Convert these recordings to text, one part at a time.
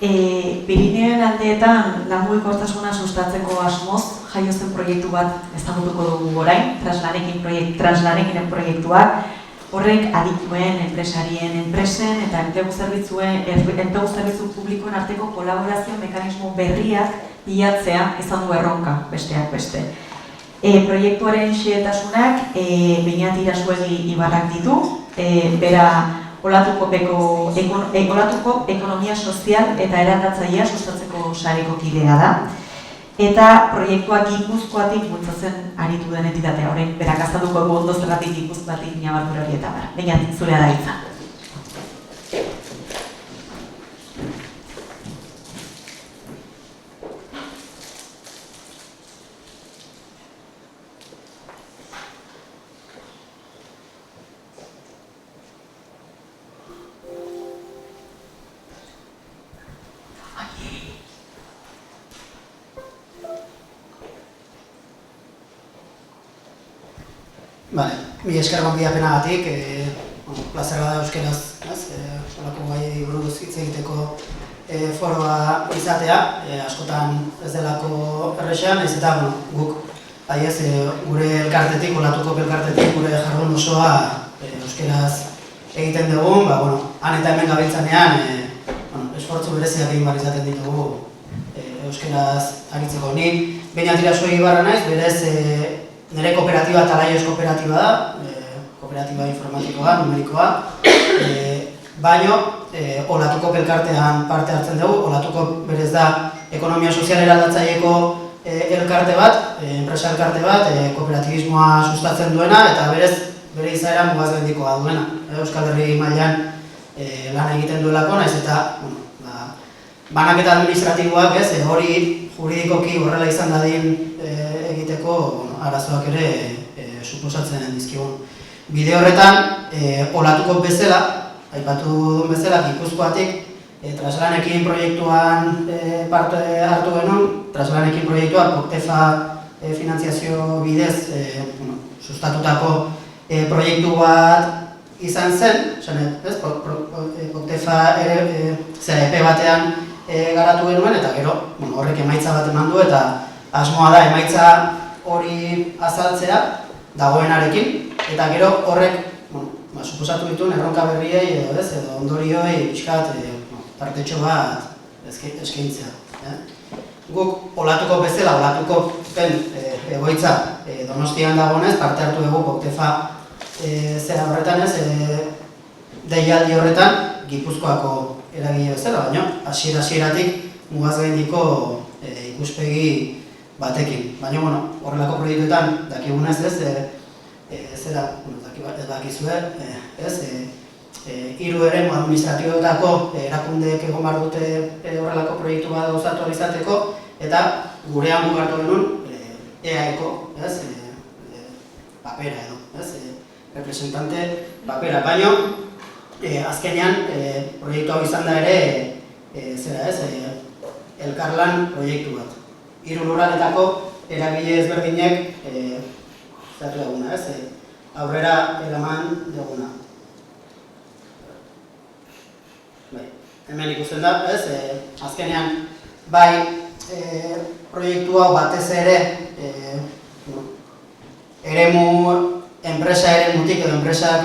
Pirineoen aldeetan lan mugikortasuna sustatzeko asmoz jaio zen proiektu bat ezagutuko dugu orain, Translanekin proiektuak. Horrek adituen, enpresarien, enpresen eta enplegu zerbitzu publikoen arteko kolaborazio mekanismo berriak bilatzea izan du erronka, besteak beste. Proiektuaren xehetasunak Beñat Irasuegi Ibarrak ditu, bera Olatuko ekonomia sozial eta eraldatzailea sustatzeko sareko kidea da. Eta proiektuak Gipuzkoatik bultzatzen aritu den entitatea. Horrein, berak azalduko egu ondo zergatik Gipuzkoatik ñabardura hori eta bara. Beñat, zurea da hitza. Mi esker gonbidapenagatik, plazerra da euskeraz, holako gai buruz hitz egiteko foroa izatea, askotan ez delako errexean, ez eta guk gure elkartetik, Olatuko elkartetik, gure jardun osoa euskeraz egiten dugu, han eta hemen gabiltzanean esfortzu bereziak egin behar izaten ditugu euskeraz aritzeko. Ni Beñat Irasuegi Ibarra naiz, berez nire kooperatiba Talaioz kooperatiba da, kooperatiba informatikoa, numerikoa, baino Olatuko elkartean parte hartzen dugu. Olatuko berez da ekonomia sozial eraldatzaileko elkarte bat, enpresa elkarte bat, kooperatibismoa sustatzen duena eta berez bere izaera mugazgaindikoa duena. Euskal Herri mailan lan egiten duelako, naiz eta banaketa administratiboak hori juridikoki horrela izan dadin egiteko arazoak ere suposatzen dizkigun. Bide horretan, Olatuko bezala, aipatu duen bezala, Gipuzkoatik Translanekin proiektuan parte hartu genuen. Translanekin proiektua Poktefa finantziazio bidez sustatutako proiektu bat izan zen, Poktefa epe batean garatu genuen eta gero horrek emaitza bat eman du eta asmoa da emaitza hori azaltzea dagoenarekin eta gero horrek suposatu dituen erronka berriei edo ondorioei pixkat partetxo bat eskaintzea. Guk Olatuko bezala, Olatuko egoitza Donostian dagoenez, parte hartu dugu Poktefa zera horretan deialdi horretan Gipuzkoako eragile bezala, baina hasieratik mugazgaindiko ikuspegi batekin. Baina, horrelako proiektuetan dakigunez zera, ez dakizue, hiru eremu administratibotako erakundeek egon behar dute horrelako proiektu bat gauzatu izateko eta gurean guk hartu genuen EAeko papera edo, representante papera. Baina, azkenean proiektu hau izan da ere elkarlan proiektu bat. Hiru lurraldeetako eragile ezberdinek zertu duguna, aurrera eraman duguna. Hemen ikusten da, azkenean bai proiektu hau batez ere enpresa eremutik edo enpresak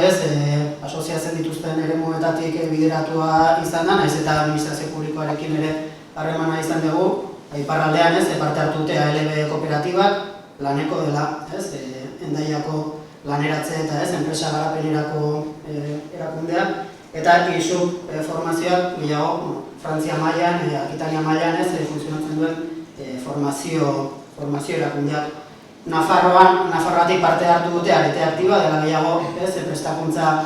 asoziatzen dituzten eremuetatik bideratua izan da, naiz eta administrazio publikoarekin ere harremana izan dugu. Iparraldean parte hartu dute ALB kooperatibak, laneko dela, Hendaiako laneratze eta enpresa garapenerako erakundeak, eta ISUP formazioak gehiago Frantzia mailan, Akitania mailan funtzionatzen duen formazio erakundeak. Nafarroatik parte hartu dute arete aktiba, dela gehiago prestakuntza,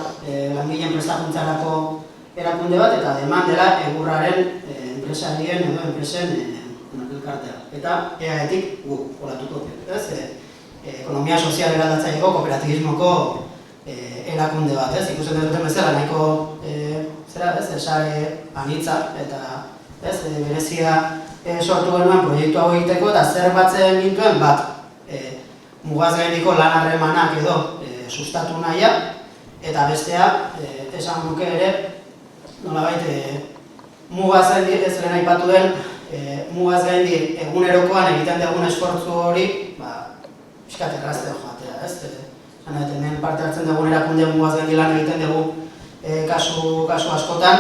langileen prestakuntzarako erakunde bat, eta deman dela egurraren enpresarien edo enpresen elkartea. Eta EAetik gu, Olatuko, ekonomia sozial eraldatzaileko kooperatibismoko erakunde bat, ikusten duten bezala nahiko sare anitza eta berezia sortu genuen proiektu hau egiteko eta zer batzen gintuen bat mugazgaindiko lan harremanak edo sustatu nahia eta bestea esan nuke ere nolabait mugaz gaindi, ez lehen aipatu den, mugaz gaindi egunerokoan egiten dugun esfortzu hori, pixkat errazteo joatea, ez? Hemen parte hartzen dugun erakunde mugaz gaindi lan egiten dugu kasu askotan,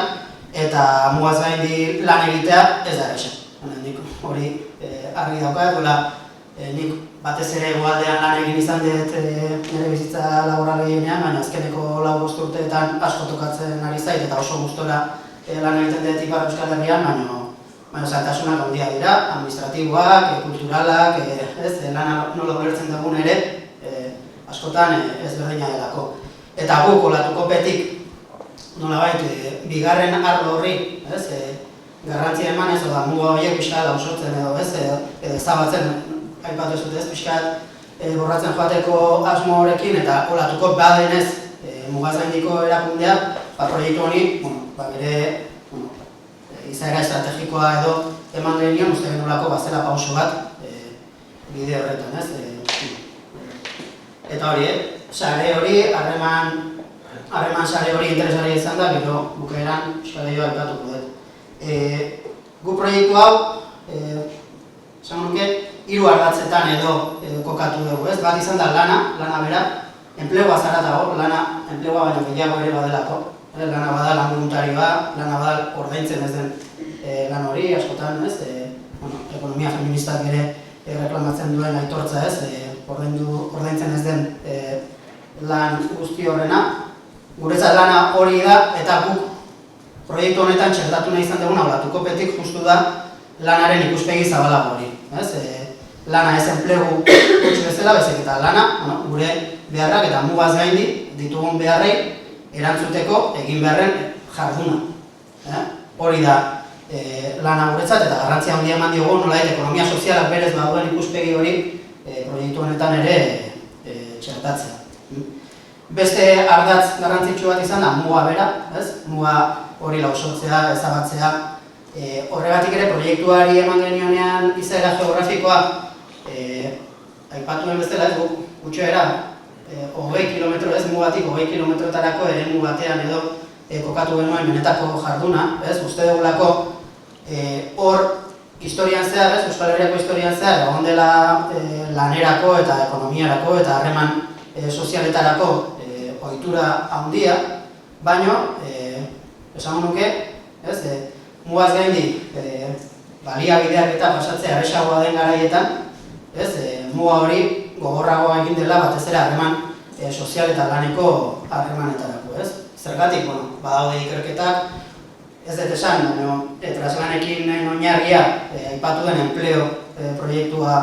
eta mugaz gaindi lan egitea ez da erresa. Nik hori argi daukat, nik batez ere hegoaldean lan egin izan dut nire bizitza laboral gehienean, baina azkeneko 4-5 urteetan asko tokatzen ari zait eta oso gustora lan egiten dut Ipar Euskal Herrian, baina zailtasunak handia dira, administratiboak, kulturalak, lana nola ulertzen dugun ere, askotan ez berdina delako. Eta guk olatuko petik, nolabait, bigarren arlo horri, garrantzia eman ez, oda muga horiek pixka lausotzen edo, edo ezabatzen, aipatu ez dut ez, pixkat borratzen joateko asmo horrekin, eta olatuko badenez mugaz gaindiko erakundea, proiektu honi, bere izaera estrategikoa edo eman genion, uste genolako bazela pauso bat bide horretan, ez? Eta hori, sare hori, harreman sare hori interesaria izan da, gero bukaeran euskal gehiago aipatuko dut. Gu proiektu hau, esan nuke, 3 ardatzetan edo kokatu dugu, ez? Bat izan da lana bera, enplegua zaratago, enplegua baino gehiago ere badelako. Lana bada lan voluntarioa, lana bada ordaintzen ez den lan hori, askotan, ez? Ekonomia feministak ere reklamatzen duen aitortza, ez? Ordaintzen ez den lan guzti horrena. Guretzat lana hori da, eta guk proiektu honetan txertatu nahi izan duguna, olatuko petik justu da lanaren ikuspegi zabalago hori. Lana ez enplegu gutxi bezala, bezik eta lana, gure beharrak eta mugaz gaindi ditugun beharrei erantzuteko egin beharren jarduna. Hori da lana guretzat eta garrantzia handia eman diogu nolait ekonomia sozialak berez baduen ikuspegi hori proiektu honetan ere txertatzea. Beste ardatz garrantzitsu bat izan da muga bera, muga hori lausotzea, ezabatzea. Horregatik ere proiektuari eman genionean izaera geografikoa aipatuen bezala ez gutxoera 20 kilometro ez mugatik 20 kilometrotarako eremu batean edo kokatu genuen benetako jarduna, uste dugulako hor historian zehar, Euskal Herriako historian zehar, egon dela lanerako eta ekonomiarako eta harreman sozialetarako ohitura handia, baino, esango nuke, mugaz gaindi baliabideak eta pasatzea erresagoa den garaietan, muga hori gogorragoa egin dela batez ere harreman sozial eta laneko harremanetarako, Zergatik, badaude ikerketak, ez dut esan, traslanekin oinarria aipatu den enpleo proiektua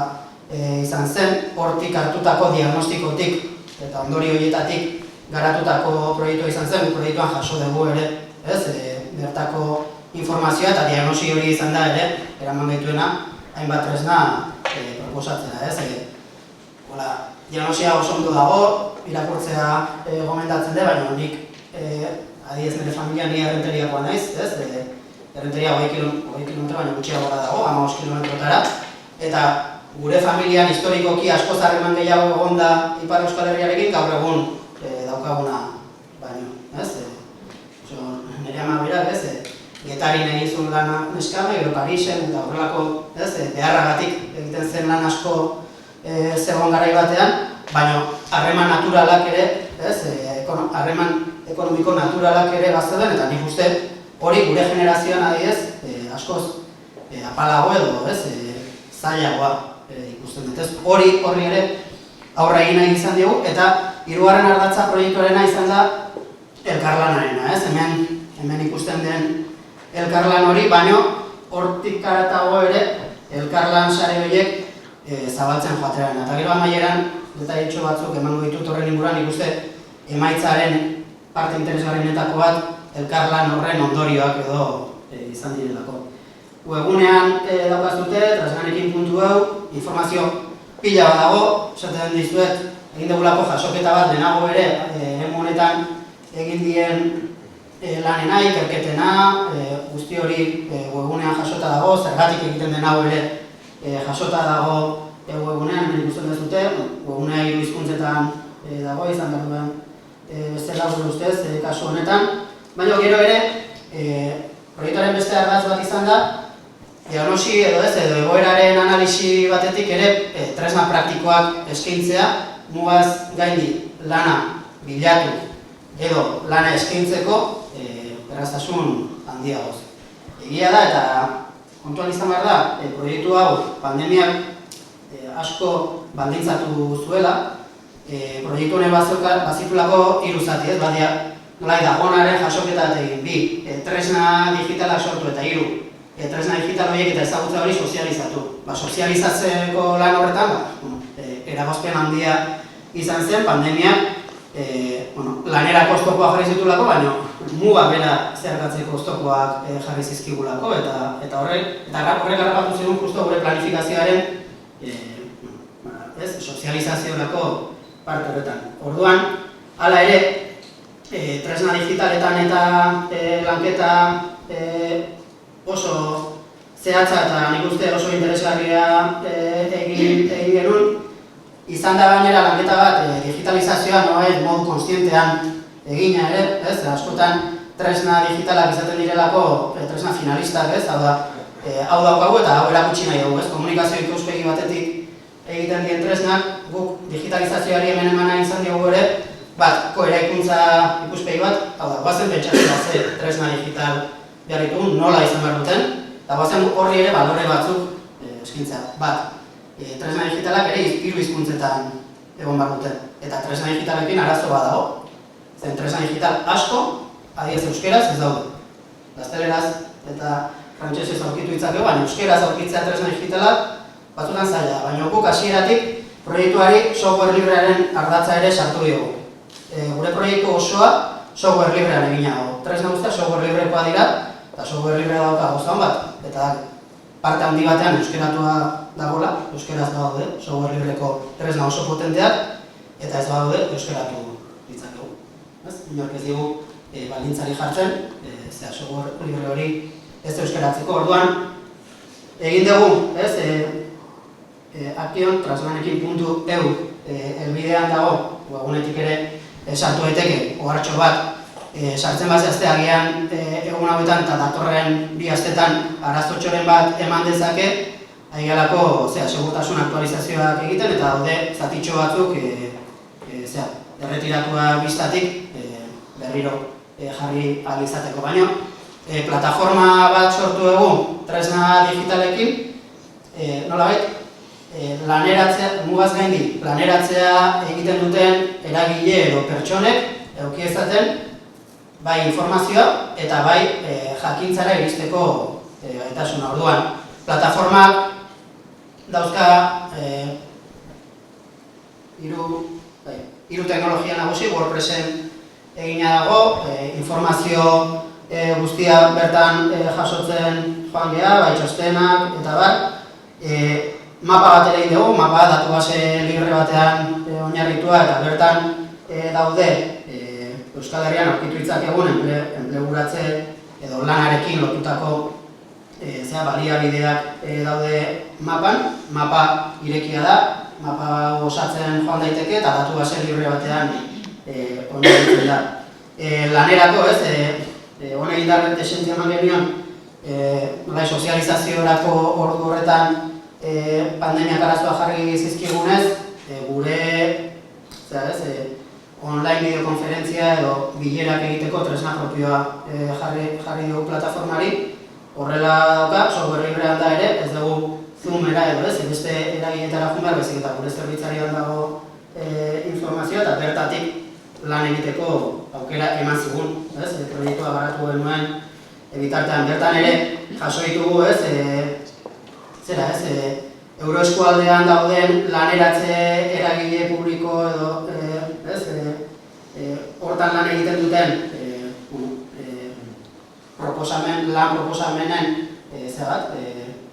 izan zen, hortik hartutako diagnostikotik eta ondori horietatik garatutako proiektua izan zen, proiektuan jaso dugu ere, bertako informazioa eta diagnosi hori izan da ere, eraman gaituena, hainbat tresna proposatzea, diagnosia oso ondo dago, irakurtzea gomendatzen da, baina nik adiez nire familia ni errenteriakoa naiz, errenteria 20 kilometro baina gutxiago dago, 15 kilometrotara, eta gure familian historikoki askoz harreman gehiago egon da Ipar Euskal Herriarekin gaur egun daukaguna baino, nire ama berak, Getarin egin zuen lana neskame, gero Parisen eta horrelako beharragatik egiten zen lan asko zegoen garai batean, baina harreman naturalak ere, harreman ekonomiko naturalak ere bazten, eta nik uste hori gure generazioan adidez askoz apalago edo zailagoa ikusten dut. Horri ere aurre egin nahi izan dugu, eta 3. ardatza proiektuarena izan da elkarlanarena. Hemen ikusten den elkarlan hori, baino hortik karatago ere elkarlan sare horiek zabaltzen joateran. Eta gero amaieran, detailetxo batzuk emango ditut horren inguruan, ikuste emaitzaren parte interesgarrienetako bat elkarlan horren ondorioak edo izan direlako. Webunean daukaztute, traslanekin.eu, informazio pila bat dago, esaten dizuet, egin dugulako jasoketa bat denago ere, eremu honetan egin dien lanena, ikerketena, guzti hori webunean jasota dago, zergatik egiten denago ere jasota dago webunean, hemen ikusten dezute, webunea 3 hizkuntzetan dago, izan behar duen bestela gure ustez, kasu honetan. Baina gero ere, Proiektuaren beste ardatz bat izan da, diagnosi edo egoeraren analisi batetik ere tresna praktikoak eskaintzea, mugaz gaindi lana bilatu edo lana eskaintzeko erraztasun handiagoz. Egia da eta kontuan izan behar da, proiektu hau pandemiak asko baldintzatu zuela, proiektu honen bazitulako 3 zati, ez badia, nolai da, onaren jasoketa egin, 2, tresna digitalak sortu eta 3, tresna digital horiek eta ezagutza hori sozializatu. Sozializatzeko lan horretan, eragozpen handia izan zen, pandemiak lanerako oztopoak jarri zitulako, baina muga bera zeharkatzeko oztopoak jarri zizkigulako, eta horrek harrapatu zen justo gure planifikazioaren sozializaziorako parte horretan. Orduan, hala ere, tresna digitaletan eta lanketa oso zehatza eta nik uste oso interesgarria egin genuen. Izan da gainera lanketa bat digitalizazioa modu konstientean egina ere, askotan tresna digitalak izaten direlako tresna finalistak, hau daukagu eta hau erakutsi nahi dugu, komunikazio ikuspegi batetik egiten dien tresnak, guk digitalizazioari hemen emana izan diogu ere, koeraikuntza ikuspegi bat, hau da, guazen pentsatzea ze tresna digital behar ditugun, nola izan behar duten, eta guazen horri ere balore batzuk eskintzea. Tresna digitalak ere 3 hizkuntzetan egon behar duten, eta tresna digitalekin arazo bat dago. Zen tresna digital asko, adiez euskeraz ez daude. Gazteleraz eta frantsesez aurkitu ditzakegu, baina euskeraz aurkitzea tresna digitalak batzutan zaila, baina guk hasieratik proiektuari software librearen ardatza ere sartu diogu. Gure proiektu osoa software librean egina dago. Tresna guztia software librekoa dira, eta software librea dauka guztan bat, eta parte handi batean euskeratua dagoela, euskeraz daude, software libreko tresna oso potenteak, eta ez daude euskeratu ditzakegu. Inork ez digu baldintzari jartzen, software libre hori ez euskeratzeko. Orduan, egin dugu, Akion translanekin.eu helbidean dago, egunetik ere sartu daiteke, ohartxo bat, sartzen bat zehazte agian egun hauetan eta datorren 2 astetan arazotxoren bat eman dezake, aigalako segurtasun aktualizazioak egiten eta daude zatitxo batzuk erretiratua biztatik berriro jarri ahal izateko. Baina, plataforma bat sortu dugu tresna digitalekin, nolabait, mugaz gaindi, planeratzea egiten duten eragile edo pertsonek eduki ezaten bai informazioa eta bai jakintzara iristeko gaitasuna. Orduan, plataformak dauzka 3 teknologia nagusi, WordPressen egina dago, informazio guztia bertan jasotzen joan geha, bai txostenak eta bar. Mapa bat ere egin dugu, mapa datu base libre batean oinarritua eta bertan daude Euskal Herrian aurkitu ditzakegu enpleguratze edo lanarekin lotutako baliabideak daude mapan. Mapa irekia da, mapa osatzen joan daiteke eta datu base libre batean oinarritzen da. Lanerako, honek indarren desentzia eman genion, sozializaziorako ordu horretan pandemiak arazoa jarri zizkigunez, gure online bideokonferentzia edo bilerak egiteko tresna propioa jarri dugu plataformari. Horrela dauka, software librean da ere, ez dugu Zoomera edo beste eragiletara joan behar, bezik eta gure zerbitzarian dago informazioa eta bertatik lan egiteko aukera eman zigun. Proiektua garatu genuen bitartean bertan ere jaso ditugu Euroeskualdean dauden laneratze eragile publiko edo hortan lan egiten duten lan proposamenen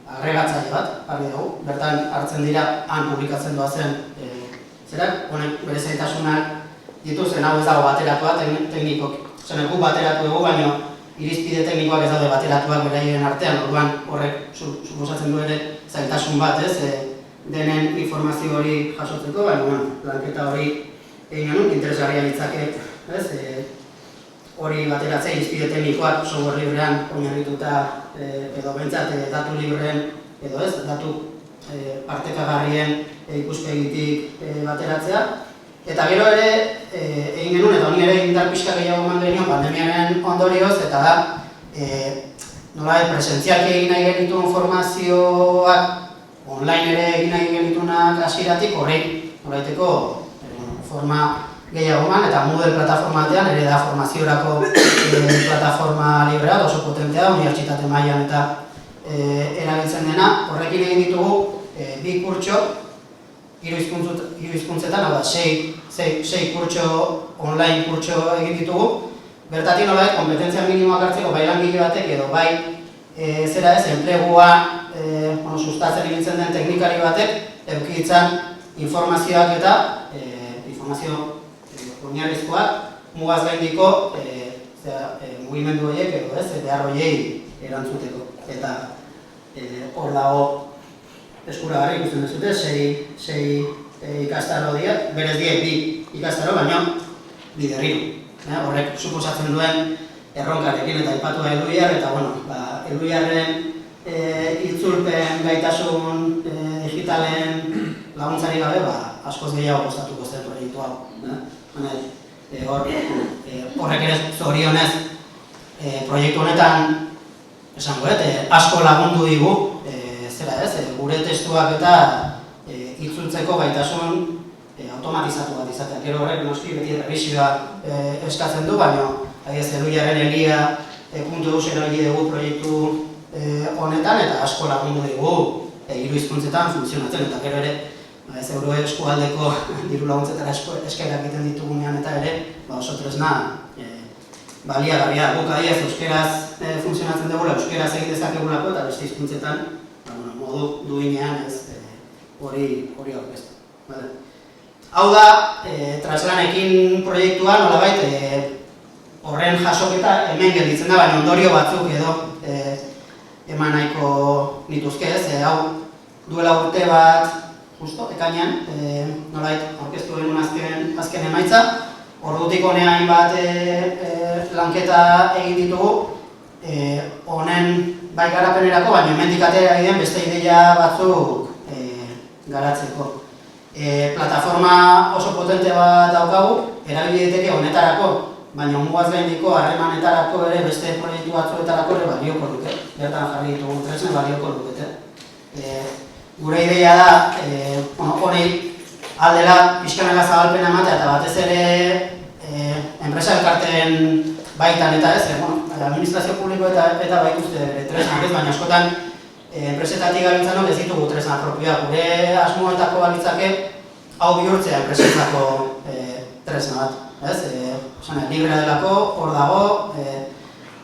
agregatzaile bat jarri dugu. Bertan hartzen dira han publikatzen doazen honek bere zailtasunak dituzten, hau ez dago bateratua teknikok. Guk bateratu dugu, baina irizpide teknikoak ez daude bateratuak beraien artean, orduan horrek suposatzen du ere zailtasun bat, denen informazio hori jasotzeko, baina lanketa hori egin genuen, interesgarria litzake hori bateratzea izpide teknikoak software librean oinarrituta edo behintzat datu libreen edo ez, datu partekagarrien ikuspegitik bateratzea. Eta gero ere egin genuen, eta honi ere indar pixka gehiago eman genion pandemiaren ondorioz, eta da nolabait presentzialki egin nahi genituen formazioak online ere egin nahi genituenak hasieratik horrei nolabaiteko forma gehiago eman, eta Moodle plataforma batean ere da formaziorako plataforma librea, oso potentea, unibertsitate mailan eta erabiltzen dena. Horrekin egin ditugu bi kurtso, hiru hizkuntzetan, hau da, sei kurtso, online kurtso egin ditugu. Bertatik nolabait, kompetentzia minimoak hartzeko bai langile batek edo bai zera ez, enplegua sustatzen ibiltzen den teknikari batek eduki ditzan informazioak eta informazio oinarrizkoak mugaz gaindiko mugimendu horiek edo ez, behar horiei erantzuteko. Eta hor dago eskuragarri ikusten duzute, sei ikastaro diak, berez diek bi ikastaro, baina biderriru. Horrek suposatzen duen erronkarekin eta aipatu da Eluiar, eta Eluiarren itzulpen gaitasun digitalen laguntzari gabe, askoz gehiago kostatuko zen proiektu hau. Horrek ere zorionez proiektu honetan esango, asko lagundu digu, gure testuak eta itzultzeko gaitasun automatizatu bat izatea. Gero horrek noski beti revisioa eskatzen du, baina Eluiarren elia.eus erabili dugu proiektu honetan eta asko lagundu digu hiru hizkuntzetan funtzionatzen, eta gero ere euro eskualdeko diru laguntzetara eskaerak egiten ditugunean eta ere oso tresna baliagarria. Guk adiez euskeraz funtzionatzen dugula, euskeraz egin dezakegulako eta beste hizkuntzetan modu duinean hori aurkeztu. Hau da, Traslanekin proiektua nolabait horren jasoketa hemen gelditzen da, baina ondorio batzuk edo eman nahiko nituzke ez. Hau duela urte bat, justo, ekainean, nolabait aurkeztu genuen azken emaitza. Ordutik honea hainbat lanketa egin ditugu, honen bai garapenerako, baina hemendik atera egiten beste ideia batzuk garatzeko. Plataforma oso potente bat daukagu, erabili daiteke honetarako, baina mugaz gaindiko harremanetarako ere beste proiektu batzuetarako ere balioko luke. Bertan jarri ditugu tresna balioko lukete. Gure ideia da, honei aldela pixkanaka zabalpena ematea eta batez ere enpresa elkarteen baitan eta ez, administrazio publiko eta bai guzti tresnak ez, baina askotan enpresetatik gabiltzanok ez ditugu tresna propioa. Gure asmoetako balitzake hau bihurtzea enpresetako tresna bat. Librea delako, hor dago,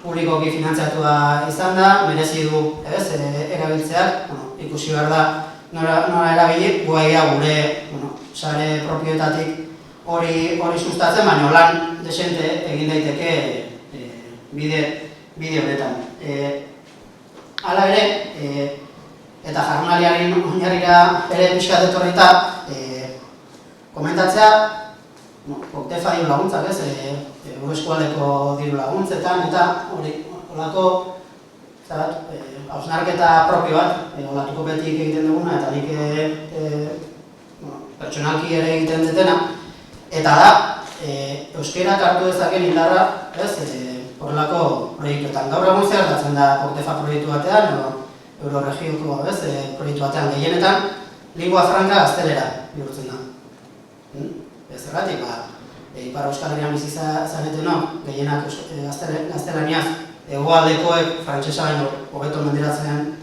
publikoki finantziatua izan da, merezi du erabiltzeak, ikusi behar da nola erabili, guaia gure sare propioetatik hori sustatzen, baina lan desente egin daiteke bide horretan. Hala ere, eta jardunaldiaren oinarrira ere pixkat etorrita komentatzea, Oktefa diru laguntzak ez, gure eskualdeko diru laguntzetan eta horako hausnarketa propio bat, olatuko betik egiten duguna eta nik pertsonalki ere egiten detena, eta da, euskerak hartu dezaken indarra horrelako proiektuetan. Gaur egun zehar da Oktefa proiektu batean, Euroregioko proiektu batean gehienetan, lingua franca gaztelera bihurtzen da. Zergatik, Ipar Euskal Herrian bizi zaretenok, gehienak gaztelaniaz, hegoaldekoek frantsesa baino hobeto menderatzen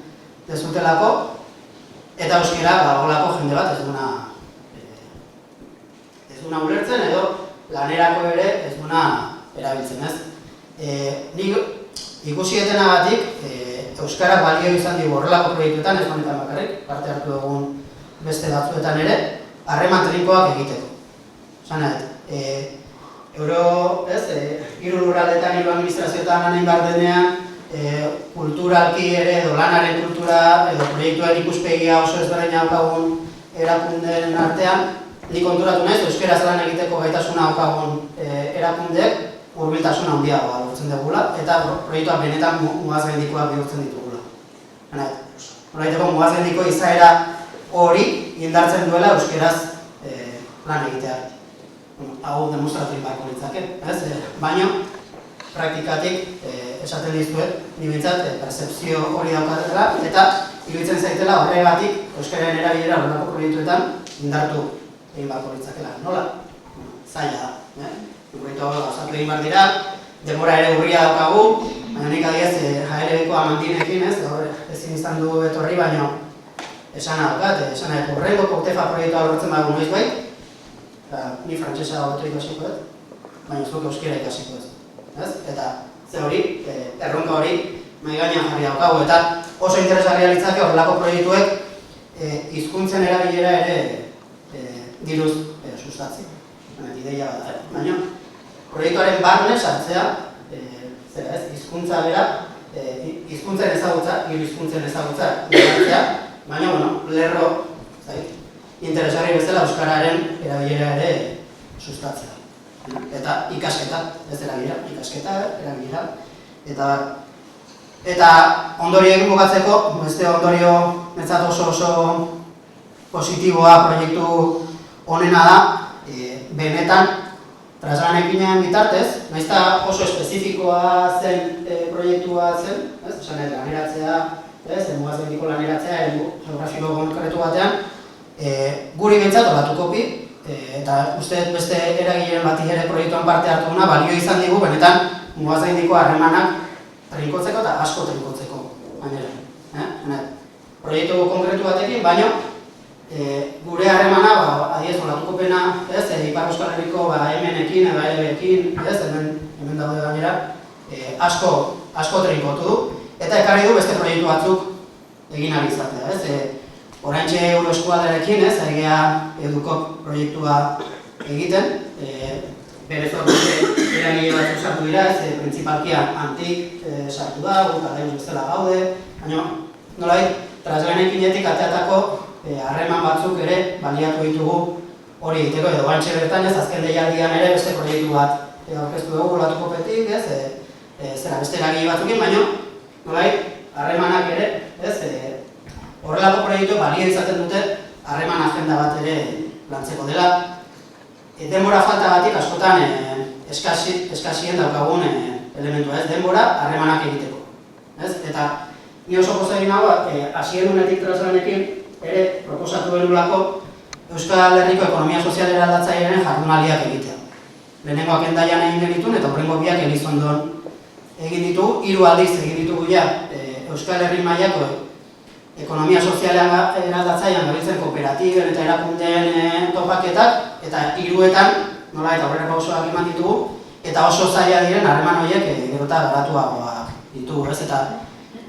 dezutelako, eta euskera horrelako jende bat ez duna ulertzen edo lanerako ere ez duna erabiltzen ez. Nik ikusi detenagatik euskarak balio izan digu horrelako proiektuetan, ez honetan bakarrik, parte hartu dugun beste batzuetan ere, harreman trinkoak egiteko. Hiru lurraldetan, hiru administrazioetan lan egin behar denean, kulturalki ere edo lanaren kultura edo proiektuen ikuspegia oso ezberdina daukagun erakundeen artean, nik konturatu naiz, euskeraz lan egiteko gaitasuna daukagun erakundeek hurbiltasun handiagoa lortzen dugula eta proiektuak benetan mugazgaindikoak bihurtzen ditugula. Nolaiteko mugazgaindiko izaera hori indartzen duela euskeraz lan egitea. Hau demostratu inbarko litzake, baina praktikatik esaten dizuet, nibintzat, percepzio hori daukatela eta iruditzen zaitela horregatik euskararen erabilera horrelako proiektuetan indartu egin barko litzakela. Nola? Zaila da. Proiektu hau gauzatu egin bar dira, denbora ere urria daukagu, baina nik adiez JLB-ko amantinekin, ezin izan du etorri, baina esana daukat, esana horrengo Koktefa proiektua lortzen badugu noiz bai, ni frantsesa hobeto ikasiko dut, baina zuk euskera ikasiko dut. Eta ze hori, erronka hori mahai gainean jarri daukagu eta oso interesgarria litzake horrelako proiektuek hizkuntzen erabilera ere diruz sustatzen. Ideia bat da, baina proiektuaren barne sartzea, hizkuntza bera, hizkuntzen ezagutza, hiru hizkuntzen ezagutza indartzea, baina lerro interesgarri bezala euskararen erabilera ere sustatzea. Eta ikasketa, ez erabilera, ikasketa, erabilera. Eta ondorioekin bukatzeko, beste ondorio netzat oso positiboa proiektu honena da, benetan traslanekin bitartez, nahiz eta oso espezifikoa zen proiektua zen, esan laneratzea, mugazgaindiko laneratzea, geografiko konkretu batean, guri behintzat olatukopi, eta uste beste eragileen bati ere proiektuan parte hartu duna, balio izan digu, benetan mugazgaindiko harremanak trinkotzeko eta asko trinkotzeko. Proiektu konkretu batekin, baina gure harremana, adiez olatukopena, Ipar Euskal Herriko hemenekin, ELB-ekin, hemen daude gainera, asko trinkotu du, eta ekarri du beste proiektu batzuk egin ahal izatea. Oraintxe Euroeskualdarekin, egia edukok proiektua egiten, berez horretze eragile batzuk sartu dira, printzipalkian antik sartu da, guk aldeuz bezala gaude, baina nolabait, traslanekinetik ateatako harreman batzuk ere baliatu ditugu hori egiteko, edo bantxe bertan azken deialdian ere beste proiektu bat aurkeztu dugu olatukopetik, beste eragile batzukin, baina nolabait, harremanak ere, horrelako proiektu balio izaten dute harreman agenda bat ere lantzeko dela. Denbora faltagatik askotan eskasien daukagun elementua, denbora harremanak egiteko. Eta ni oso poza egin hau, hasien unetik traslanekin ere proposatu benulako Euskal Herriko ekonomia sozial eraldatzailearen jardunaldiak egitea. Lehenengoak endaian egin genituen eta horrengo biak Elizondon egin ditugu, 3 aldiz egin ditugu Euskal Herri mailako ekonomia sozialean eraldatzailean gabiltzen kooperatiben eta erakundeen topaketak eta 3etan nola eta horrela pausoak eman ditugu eta oso zaila diren harreman horiek gero eta garatuagoak ditugu, eta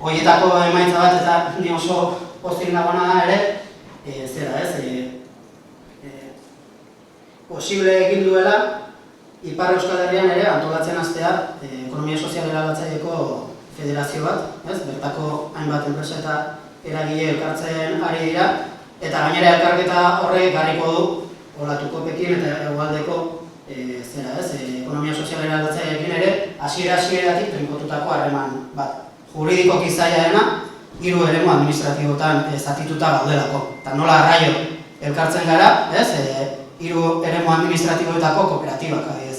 horietako emaitza bat eta ni oso pozik nagoena da ere, posible egin duela Ipar Euskal Herrian ere antolatzen hastea ekonomia sozial eraldatzaileko federazio bat, bertako hainbat enpresa eta eragile elkartzen ari dira, eta gainera elkarketa horrek garriko du olatukopekin eta hegoaldeko ekonomia sozial eraldatzaileekin ere hasieratik trinkotutako harreman bat. Juridikoki zaila dena, 3 eremu administratibotan zatituta gaudelako. Eta nola arraio elkartzen gara, 3 eremu administratiboetako kooperatibak adiez.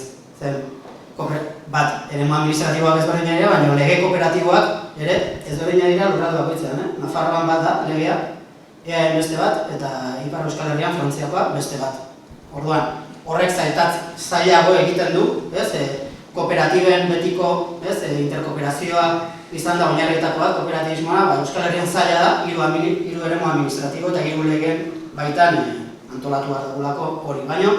Bat, eremu administratiboak ezberdina dira, baina lege kooperatiboak ere ezberdina dira lurralde bakoitzean. Nafarroan bat da, legea, EAen beste bat, eta Ipar Euskal Herrian Frantziakoa beste bat. Orduan, horrek zailago egiten du, kooperatiben betiko interkooperazioa izan da oinarrietako bat, kooperatibismoa, Euskal Herrian zaila da, 3 eremu administratibo eta 3 legeen baitan antolatu behar dugulako hori. Baina,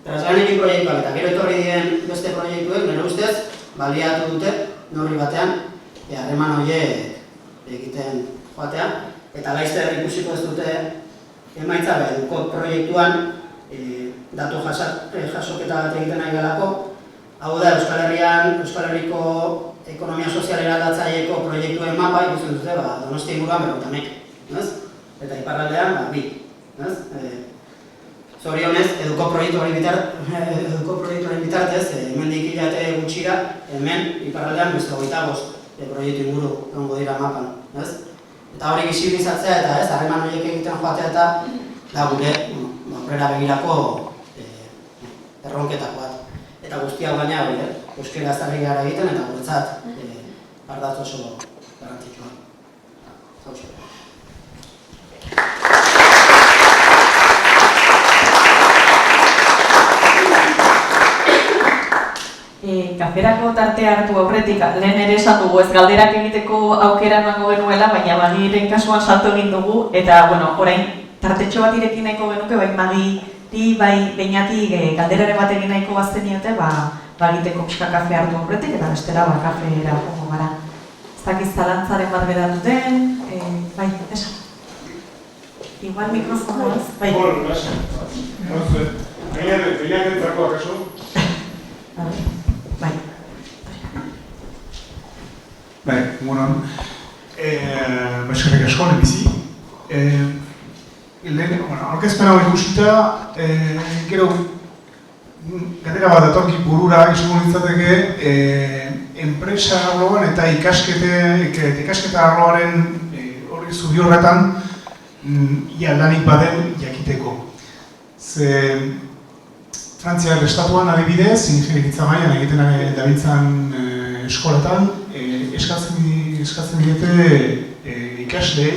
traslanekin proiektuak eta gero etorri diren beste proiektuek, nire ustez, baliatu dute, neurri batean, harreman horiek egiten joatean, eta laizter ikusiko ez dute emaitza edukok proiektuan datu jasoketa bat egiten nahi galako. Hau da, Euskal Herriko ekonomia sozial eraldatzaileeko proiektuen mapa ikusten dute, Donostia inguruan 50, eta iparraldean 2. Zorionez, eduko proiektuaren bitartez, hemendik hilate gutxira, hemen, iparraldean, beste 25 proiektu inguru egongo dira mapan, ez? Eta hori gisibilizatzea eta ez, harreman horiek egiten joatea eta da gure aurrera begirako erronketako bat. Eta guztia baina hori, euskera azarri gara egiten eta guretzat ardatz oso garrantzitsua. Zauxe. Kaferako tartea hartu aurretik, lehen ere esan dugu ez galderak egiteko aukera emango genuela, baina Magiren kasuan salto egin dugu, eta, bueno, orain tartetxo bat irekin nahiko genuke, bai Magiri, bai Beñati galderaren bat egin nahiko bazteniote, egiteko pixka kafe hartu aurretik, eta bestela kafeera joango gara. Ez dakiz zalantzaren bat geratu den, bai, esan. Igual mikrofonoaz, bai. Bueno, gracias. Beñakentzako akaso? Bai. Bai, egunon. Eskerrik asko, lehenbizi. Aurkezpen hau ikusita, gero galdera bat datorki burura izango litzateke enpresa arloan eta ikasketa arloaren hori zubi horretan ia lanik baden jakiteko. Frantziar estatuan adibidez, ingenieritza mailan egiten dabiltzan eskoletan, eskatzen diete ikasleei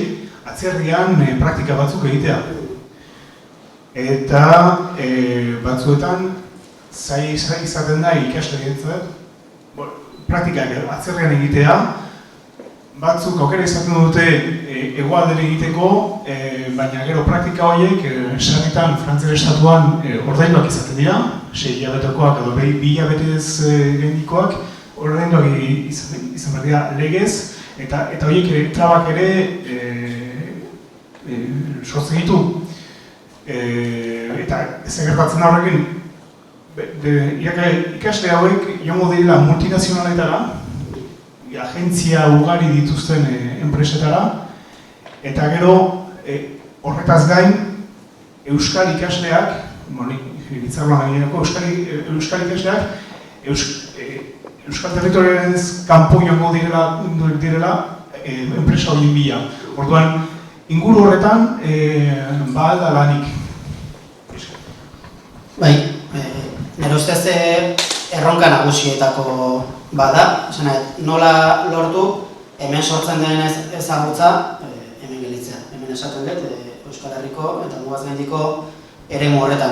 atzerrian praktika batzuk egitea. Eta batzuetan zaila izaten da ikasleientzat praktikak atzerrian egitea, batzuk aukera izaten dute hegoaldera egiteko, baina gero praktika horiek sarritan Frantziar estatuan ordainduak izaten dira, 6 hilabetekoak edo 2 hilabetez gaindikoak, ordainduak izan behar dira legez, eta horiek trabak ere sortzen ditu. Eta ez gertatzen da horrekin, ikasle hauek joango direla multinazionaletara, agentzia ugari dituzten enpresetara, eta gero horretaz gain euskal ikasleak, euskal ikasleak euskal territorioaren kanpo joango direla enpresa horien bila. Orduan, inguru horretan da lanik. Bai, nire ustez erronka nagusietako bada, nola lortu hemen sortzen den ezagutza hemen gelitzea. Hemen esaten dut Euskal Herriko eta mugaz gaindiko eremu horretan.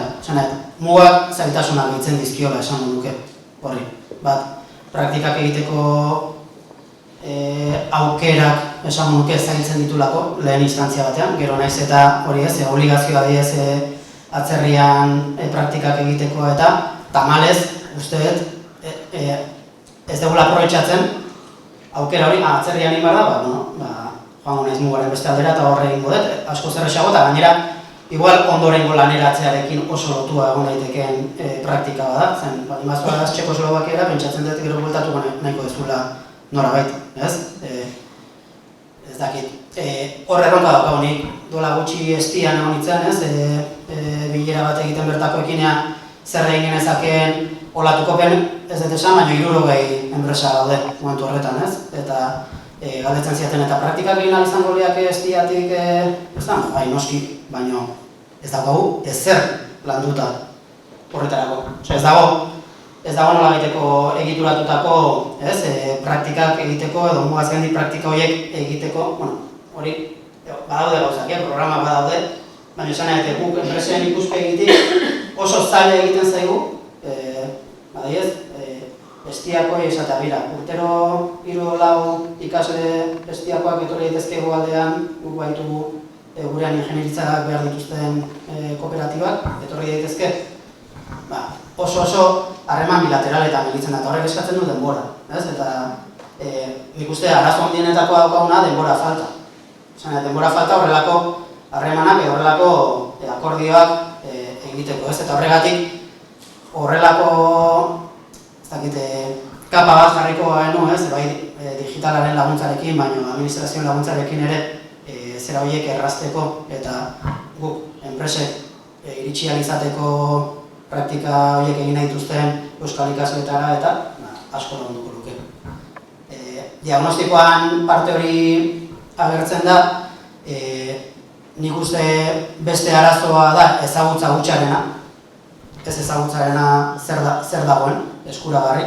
Mugak zailtasunak gehitzen dizkiola esango duke horri. Bat, praktikak egiteko aukerak esango duke zailtzen ditulako lehen instantzia batean, gero naiz eta hori ez, obligazioa diez atzerrian praktikak egiteko eta tamalez, uste dut, ez dugula aprobetxatzen aukera hori, atzerrian inbar da, joango naiz mugaren beste aldera eta horre egingo dut, asko zerrexago eta gainera igual ondorengo laneratzearekin oso lotua egon daitekeen praktika bada, zen, imazua da Txeko Eslovakiara, pentsatzen dut gero bueltatuko nahiko dezula norabait, ez? Ez dakit. Horre erronka daukagunik, duela gutxi estian egon nintzen, ez? Bilera bat egiten bertako ekinea zer egin genezakeen olatuko pen, ez dut esan, baina 60 enpresa daude momentu horretan, ez? Eta galdetzen ziaten eta praktikak egin izango liake estiatik, ez da? Bai, noski, baina ez daukagu ezer landuta horretarako. Ez dago nola egiteko egituratutako, ez? Praktikak egiteko edo mugaz gaindik praktika horiek egiteko, hori badaude gauzak, programak badaude, baina esan nahi guk enpresen ikuspegitik oso zaila egiten zaigu, badiez, estiakoei esatea bira. Urtero 3-4 ikasle estiakoak etorri daitezkegu aldean, guk baitu gurean ingenieritzak behar dituzten kooperatibak, etorri daitezke. Oso harreman bilateraletan egitzen da, eta horrek eskatzen du denbora. Eta nik uste arazo handienetako daukaguna denbora falta. Denbora falta horrelako harremanak edo horrelako akordioak egiteko, ez? Eta horregatik horrelako kapa bat jarriko genu, ez? Bai digitalaren laguntzarekin, baina administrazioen laguntzarekin ere zera horiek errazteko eta guk enpresek iritsi ahal izateko praktika horiek egin nahi dituzten euskal ikasleetara eta asko lagunduko luke. Diagnostikoan parte hori agertzen da, nik uste beste arazoa da ezagutza gutxarena, ez ezagutzarena zer dagoen eskuragarri,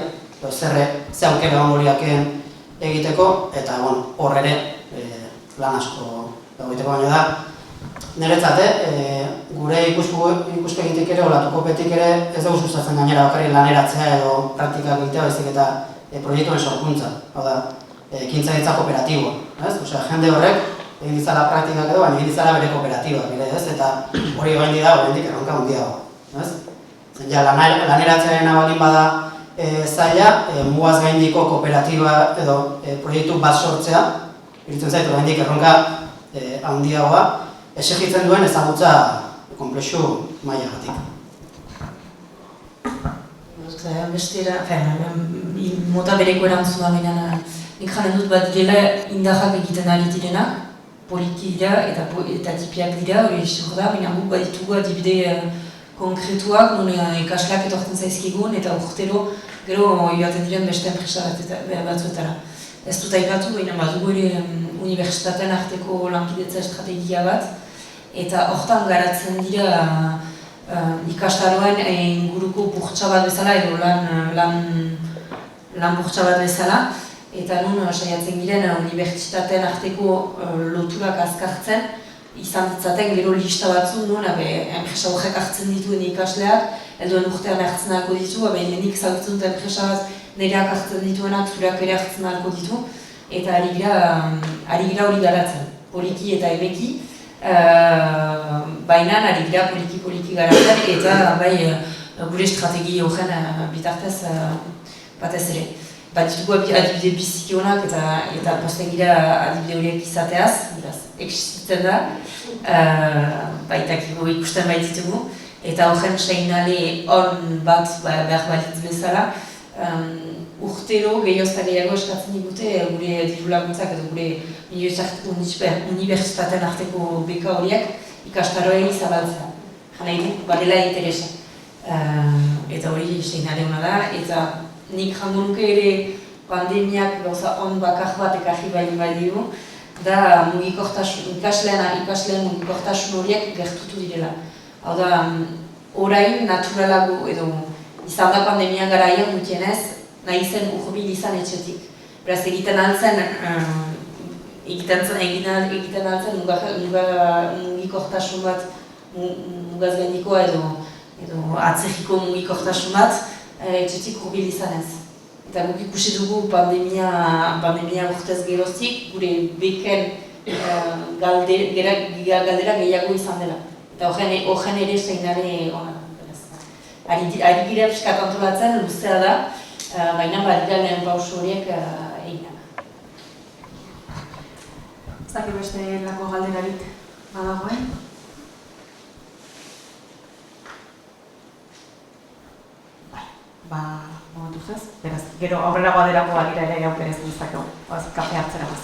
ze aukera horiaken egiteko, eta hor ere lan asko egiteko, baina da, niretzat, gure ikuspegitik ere, olatukopetik ere, ez dugu sustatzen gainera bakarrik laneratzea edo praktikak egitea, baizik eta proiektuen sorkuntza, hau da, ekintzaritza kooperatiboa, osea, jende horrek egin dizala praktikak edo, baina egin dizala bere kooperatibak ere, da, hori gaindi da, oraindik erronka handiago, ja, laneratzearen baldin bada zaila, mugaz gaindiko kooperatiba edo proiektu bat sortzea, iruditzen zait, oraindik erronka handiagoa, exigitzen duen ezagutza konplexu mailagatik. Bestera, mota bereko erantzuna baina nik janen dut bat direla indarrak egiten ari direnak, poliki dira eta tipiak dira, hori esur da, baina guk bat ditugu adibide konkretuak, non ikasleak etortzen zaizkigun eta urtero gero joaten diren beste enpresa batzuetara. Ez dut aipatu, baina badugu ere unibertsitatean arteko lankidetza estrategia bat, eta hortan garatzen dira ikastaroen inguruko burtsa bat bezala edo lan burtsa bat bezala, eta nun saiatzen giren unibertsitatean arteko loturak azkartzen, izan ditzaten gero lista batzu, nun enpresa horrek hartzen dituen ikasleak, helduen urtean hartzen ahalko ditu, hemenik zagutzen dut enpresa bat nireak hartzen dituenak zureak ere hartzen ahalko ditu, eta ari gira hori garatzen, poliki eta emeki, baina ari gira poliki garatzen, eta gure estrategi horren bitartez batez ere. Bat ditugu adibide biziki honak eta posten gira adibide horiek izateaz, existitzen da, baitakiko ikusten baititugu, eta horren seinale on bat behar balitz bezala, urtero gehiozta gehiago eskatzen digute gure diru laguntzak edo gure unibertsitatean arteko beka horiek ikastaroei zabaltzea. Jana badela interesa. Eta hori seinale hona da, eta nik jango nuke ere pandemiak gauza on bakar bat ekarri badigu, da ikasleen mugikortasun horiek gertutu direla. Hau da, orain naturalago edo izan da pandemia garaian gutienez, nahi zen urbil izan etxetik. Beraz, egiten altzen mugikortasun bat mugaz gaindikoa edo atzerriko mugikortasun bat etxetik urbil izanez. Eta guk ikusi dugu pandemia urtez geroztik, gure beken galdera gehiago izan dela. Eta horren ere seinale hona. Ari gira piskat antolatzen, luzea da, baina badira lehen pauso horiek eginak. Ez dakit beste lako galderarik badagoen? Momentuz ez, beraz, gero aurrera baderako balira ere aukerez dizakegu, kafe hartzera baz.